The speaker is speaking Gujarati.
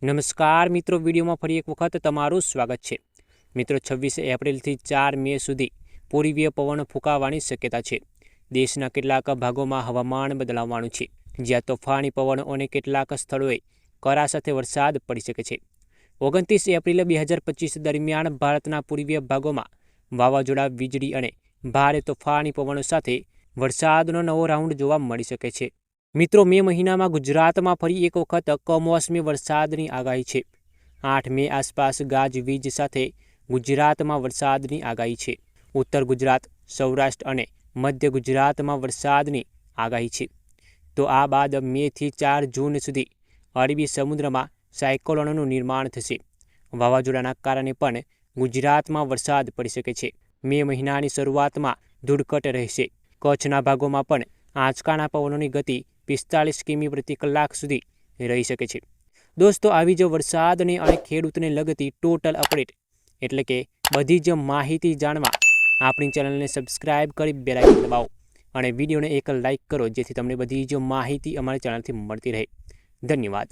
નમસ્કાર મિત્રો, વિડીયોમાં ફરી એક વખત તમારું સ્વાગત છે। મિત્રો 26 એપ્રિલથી 4 મે સુધી પૂર્વીય પવન ફૂંકાવાની શક્યતા છે। દેશના કેટલાક ભાગોમાં હવામાન બદલાવાનું છે, જ્યાં તોફાની પવન અને કેટલાક સ્થળોએ કરા સાથે વરસાદ પડી શકે છે। 29 એપ્રિલ 2025 દરમિયાન ભારતના પૂર્વીય ભાગોમાં વાવાઝોડા, વીજળી અને ભારે તોફાની પવનો સાથે વરસાદનો નવો રાઉન્ડ જોવા મળી શકે છે। મિત્રો, મે મહિનામાં ગુજરાતમાં ફરી એક વખત કમોસમી વરસાદની આગાહી છે। 8 મે આસપાસ ગાજવીજ સાથે ગુજરાતમાં વરસાદની આગાહી છે। ઉત્તર ગુજરાત, સૌરાષ્ટ્ર અને મધ્ય ગુજરાતમાં વરસાદની આગાહી છે। તો આ બાદ મેથી 4 જૂન સુધી અરબી સમુદ્રમાં સાયક્લોનનું નિર્માણ થશે। વાવાઝોડાના કારણે પણ ગુજરાતમાં વરસાદ પડી શકે છે। મે મહિનાની શરૂઆતમાં ધૂળકટ રહેશે। કચ્છના ભાગોમાં પણ આંચકાના પવનોની ગતિ 45 કિમી પ્રતિ કલાક સુધી રહી શકે છે। દોસ્તો, આવી જ વરસાદને અને ખેડૂતને લગતી ટોટલ અપડેટ એટલે કે બધી જ માહિતી જાણવા આપણી ચેનલને સબસ્ક્રાઇબ કરી બેલ આઇકન દબાવો અને વિડીયોને એક લાઇક કરો, જેથી તમને બધી જ માહિતી અમારી ચેનલથી મળતી રહે। ધન્યવાદ।